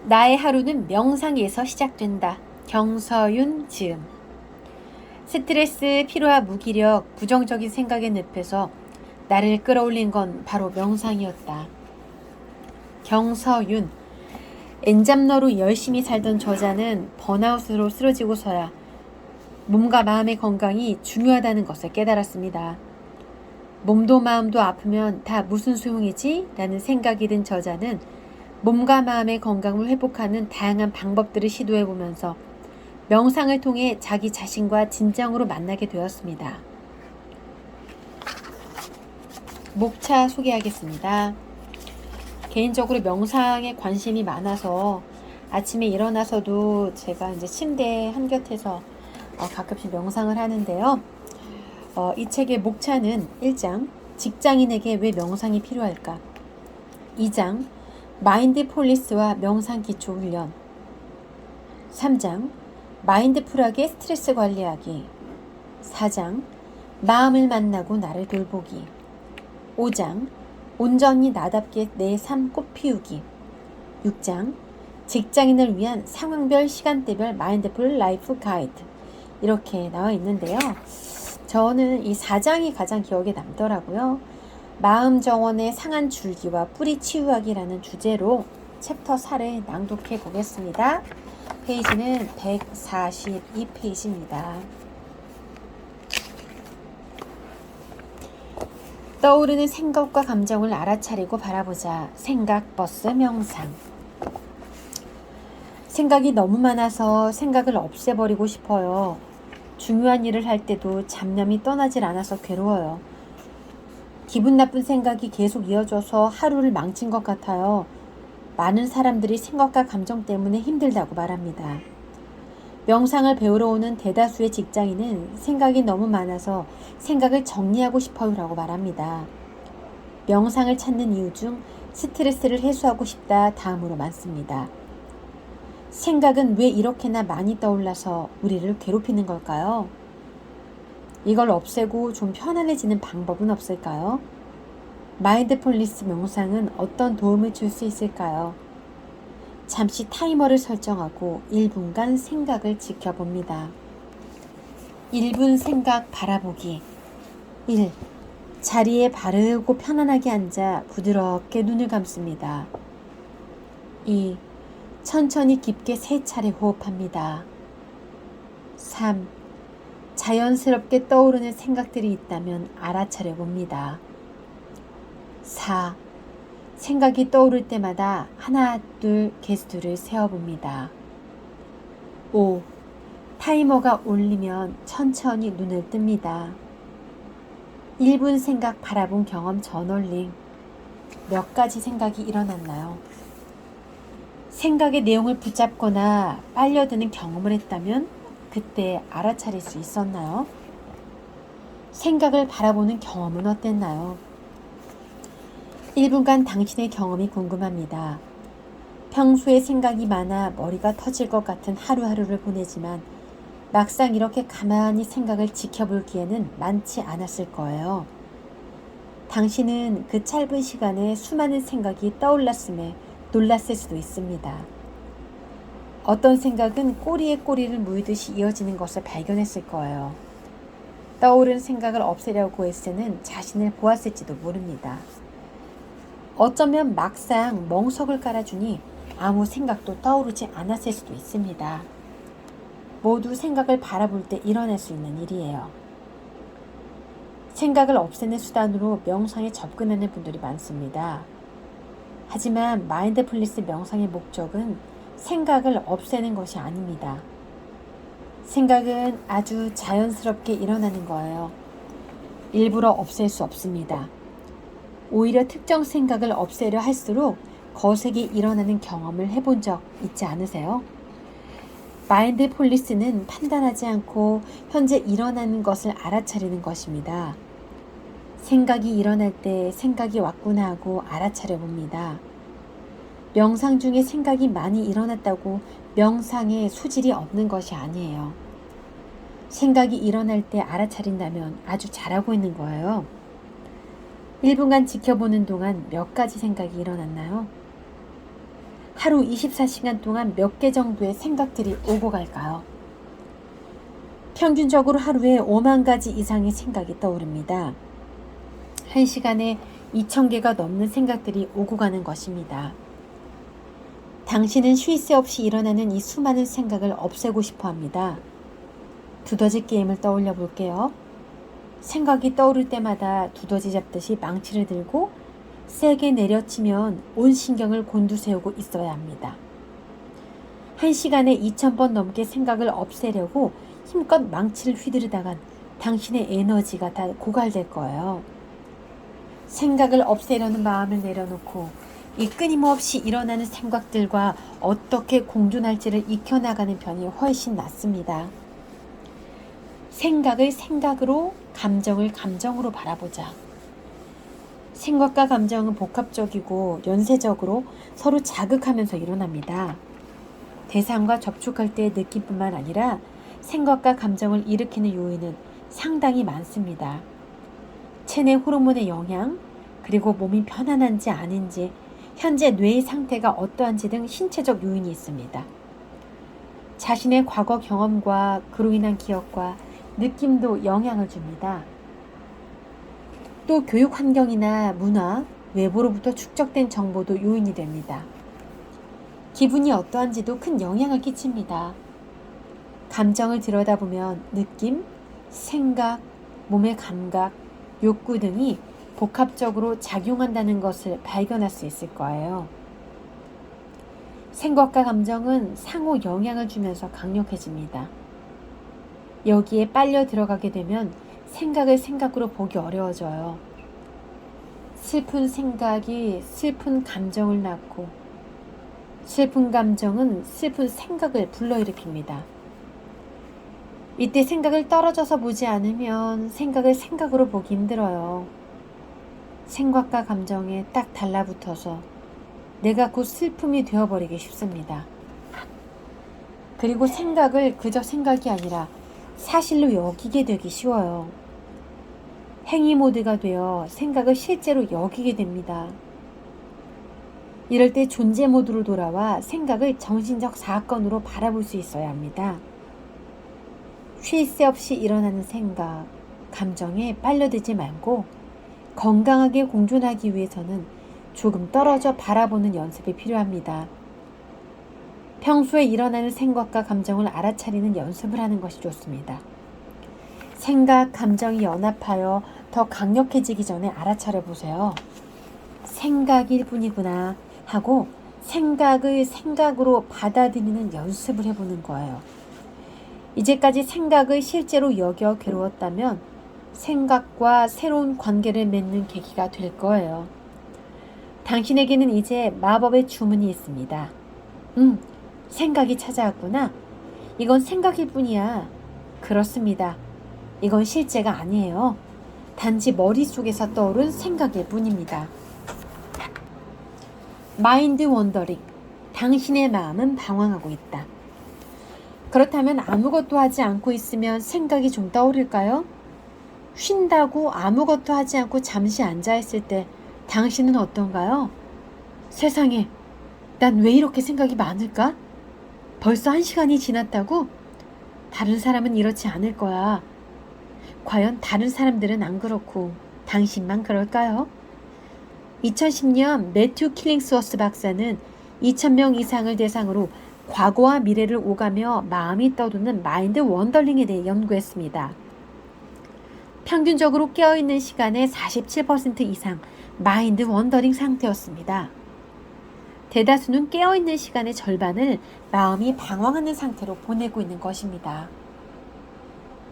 나의 하루는 명상에서 시작된다. 경서윤 지음. 스트레스, 피로와 무기력, 부정적인 생각의 늪에서 나를 끌어올린 건 바로 명상이었다. 경서윤. 엔잡러로 열심히 살던 저자는 번아웃으로 쓰러지고서야 몸과 마음의 건강이 중요하다는 것을 깨달았습니다. 몸도 마음도 아프면 다 무슨 소용이지? 라는 생각이 든 저자는 몸과 마음의 건강을 회복하는 다양한 방법들을 시도해보면서 명상을 통해 자기 자신과 진정으로 만나게 되었습니다. 목차 소개하겠습니다. 개인적으로 명상에 관심이 많아서 아침에 일어나서도 제가 이제 침대 한곁에서 가끔씩 명상을 하는데요. 이 책의 목차는 1장, 직장인에게 왜 명상이 필요할까? 2장, 마인드풀니스와 명상 기초 훈련. 3장, 마인드풀하게 스트레스 관리하기. 4장, 마음을 만나고 나를 돌보기. 5장, 온전히 나답게 내 삶 꽃피우기. 6장, 직장인을 위한 상황별 시간대별 마인드풀 라이프 가이드. 이렇게 나와 있는데요. 저는 이 4장이 가장 기억에 남더라고요. 마음 정원의 상한 줄기와 뿌리 치유하기라는 주제로 챕터 4를 낭독해 보겠습니다. 페이지는 142페이지입니다. 떠오르는 생각과 감정을 알아차리고 바라보자. 생각 버스 명상. 생각이 너무 많아서 생각을 없애버리고 싶어요. 중요한 일을 할 때도 잡념이 떠나질 않아서 괴로워요. 기분 나쁜 생각이 계속 이어져서 하루를 망친 것 같아요. 많은 사람들이 생각과 감정 때문에 힘들다고 말합니다. 명상을 배우러 오는 대다수의 직장인은 생각이 너무 많아서 생각을 정리하고 싶어요 라고 말합니다. 명상을 찾는 이유 중 스트레스를 해소하고 싶다 다음으로 많습니다. 생각은 왜 이렇게나 많이 떠올라서 우리를 괴롭히는 걸까요? 이걸 없애고 좀 편안해지는 방법은 없을까요? 마인드풀니스 명상은 어떤 도움을 줄 수 있을까요? 잠시 타이머를 설정하고 1분간 생각을 지켜봅니다. 1분 생각 바라보기. 1. 자리에 바르고 편안하게 앉아 부드럽게 눈을 감습니다. 2. 천천히 깊게 3차례 호흡합니다. 3. 자연스럽게 떠오르는 생각들이 있다면 알아차려 봅니다. 4. 생각이 떠오를 때마다 하나, 둘 개수를 세어봅니다. 5. 타이머가 울리면 천천히 눈을 뜹니다. 1분 생각 바라본 경험 저널링. 몇 가지 생각이 일어났나요? 생각의 내용을 붙잡거나 빨려드는 경험을 했다면 그때 알아차릴 수 있었나요? 생각을 바라보는 경험은 어땠나요? 1분간 당신의 경험이 궁금합니다. 평소에 생각이 많아 머리가 터질 것 같은 하루하루를 보내지만 막상 이렇게 가만히 생각을 지켜볼 기회는 많지 않았을 거예요. 당신은 그 짧은 시간에 수많은 생각이 떠올랐음에 놀랐을 수도 있습니다. 어떤 생각은 꼬리에 꼬리를 물듯이 이어지는 것을 발견했을 거예요. 떠오른 생각을 없애려고 애쓰는 자신을 보았을지도 모릅니다. 어쩌면 막상 멍석을 깔아주니 아무 생각도 떠오르지 않았을 수도 있습니다. 모두 생각을 바라볼 때 일어날 수 있는 일이에요. 생각을 없애는 수단으로 명상에 접근하는 분들이 많습니다. 하지만 마인드풀니스 명상의 목적은 생각을 없애는 것이 아닙니다. 생각은 아주 자연스럽게 일어나는 거예요. 일부러 없앨 수 없습니다. 오히려 특정 생각을 없애려 할수록 거세게 일어나는 경험을 해본 적 있지 않으세요? 마인드풀니스는 판단하지 않고 현재 일어나는 것을 알아차리는 것입니다. 생각이 일어날 때 생각이 왔구나 하고 알아차려 봅니다. 명상 중에 생각이 많이 일어났다고 명상에 소질이 없는 것이 아니에요. 생각이 일어날 때 알아차린다면 아주 잘하고 있는 거예요. 1분간 지켜보는 동안 몇 가지 생각이 일어났나요? 하루 24시간 동안 몇 개 정도의 생각들이 오고 갈까요? 평균적으로 하루에 5만 가지 이상의 생각이 떠오릅니다. 1시간에 2,000개가 넘는 생각들이 오고 가는 것입니다. 당신은 쉴 새 없이 일어나는 이 수많은 생각을 없애고 싶어 합니다. 두더지 게임을 떠올려 볼게요. 생각이 떠오를 때마다 두더지 잡듯이 망치를 들고 세게 내려치면 온 신경을 곤두세우고 있어야 합니다. 1시간에 2,000번 넘게 생각을 없애려고 힘껏 망치를 휘두르다간 당신의 에너지가 다 고갈될 거예요. 생각을 없애려는 마음을 내려놓고 이 끊임없이 일어나는 생각들과 어떻게 공존할지를 익혀나가는 편이 훨씬 낫습니다. 생각을 생각으로, 감정을 감정으로 바라보자. 생각과 감정은 복합적이고 연쇄적으로 서로 자극하면서 일어납니다. 대상과 접촉할 때의 느낌뿐만 아니라 생각과 감정을 일으키는 요인은 상당히 많습니다. 체내 호르몬의 영향, 그리고 몸이 편안한지 아닌지, 현재 뇌의 상태가 어떠한지 등 신체적 요인이 있습니다. 자신의 과거 경험과 그로 인한 기억과 느낌도 영향을 줍니다. 또 교육 환경이나 문화, 외부로부터 축적된 정보도 요인이 됩니다. 기분이 어떠한지도 큰 영향을 끼칩니다. 감정을 들여다보면 느낌, 생각, 몸의 감각, 욕구 등이 복합적으로 작용한다는 것을 발견할 수 있을 거예요. 생각과 감정은 상호 영향을 주면서 강력해집니다. 여기에 빨려 들어가게 되면 생각을 생각으로 보기 어려워져요. 슬픈 생각이 슬픈 감정을 낳고 슬픈 감정은 슬픈 생각을 불러일으킵니다. 이때 생각을 떨어져서 보지 않으면 생각을 생각으로 보기 힘들어요. 생각과 감정에 딱 달라붙어서 내가 곧 슬픔이 되어버리기 쉽습니다. 그리고 생각을 그저 생각이 아니라 사실로 여기게 되기 쉬워요. 행위 모드가 되어 생각을 실제로 여기게 됩니다. 이럴 때 존재 모드로 돌아와 생각을 정신적 사건으로 바라볼 수 있어야 합니다. 쉴 새 없이 일어나는 생각, 감정에 빨려들지 말고 건강하게 공존하기 위해서는 조금 떨어져 바라보는 연습이 필요합니다. 평소에 일어나는 생각과 감정을 알아차리는 연습을 하는 것이 좋습니다. 생각, 감정이 연합하여 더 강력해지기 전에 알아차려 보세요. 생각일 뿐이구나 하고 생각을 생각으로 받아들이는 연습을 해보는 거예요. 이제까지 생각을 실제로 여겨 괴로웠다면 생각과 새로운 관계를 맺는 계기가 될 거예요. 당신에게는 이제 마법의 주문이 있습니다. 생각이 찾아왔구나. 이건 생각일 뿐이야. 그렇습니다. 이건 실제가 아니에요. 단지 머릿속에서 떠오른 생각일 뿐입니다. 마인드 원더링. 당신의 마음은 방황하고 있다. 그렇다면 아무것도 하지 않고 있으면 생각이 좀 떠오를까요? 쉰다고 아무것도 하지 않고 잠시 앉아있을 때 당신은 어떤가요? 세상에, 난 왜 이렇게 생각이 많을까? 벌써 1시간이 지났다고? 다른 사람은 이렇지 않을 거야. 과연 다른 사람들은 안 그렇고 당신만 그럴까요? 2010년 매튜 킬링스워스 박사는 2,000명 이상을 대상으로 과거와 미래를 오가며 마음이 떠도는 마인드 원더링에 대해 연구했습니다. 평균적으로 깨어있는 시간의 47% 이상 마인드 원더링 상태였습니다. 대다수는 깨어있는 시간의 절반을 마음이 방황하는 상태로 보내고 있는 것입니다.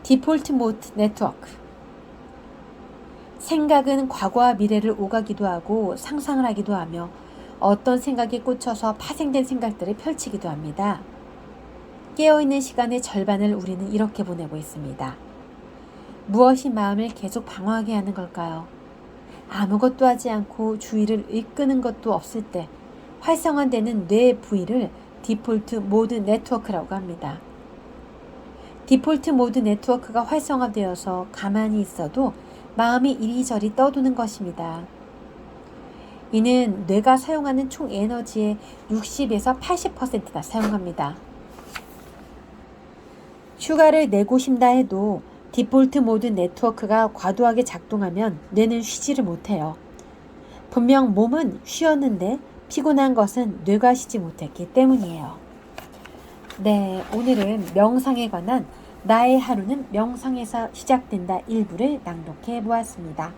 디폴트 모드 네트워크. 생각은 과거와 미래를 오가기도 하고 상상을 하기도 하며 어떤 생각에 꽂혀서 파생된 생각들을 펼치기도 합니다. 깨어있는 시간의 절반을 우리는 이렇게 보내고 있습니다. 무엇이 마음을 계속 방황하게 하는 걸까요? 아무것도 하지 않고 주의를 이끄는 것도 없을 때 활성화되는 뇌 부위를 디폴트 모드 네트워크라고 합니다. 디폴트 모드 네트워크가 활성화되어서 가만히 있어도 마음이 이리저리 떠도는 것입니다. 이는 뇌가 사용하는 총 에너지의 60에서 80%나 사용합니다. 휴가를 내고 싶다 해도 디폴트 모드 네트워크가 과도하게 작동하면 뇌는 쉬지를 못해요. 분명 몸은 쉬었는데 피곤한 것은 뇌가 쉬지 못했기 때문이에요. 네, 오늘은 명상에 관한 나의 하루는 명상에서 시작된다 일부를 낭독해 보았습니다.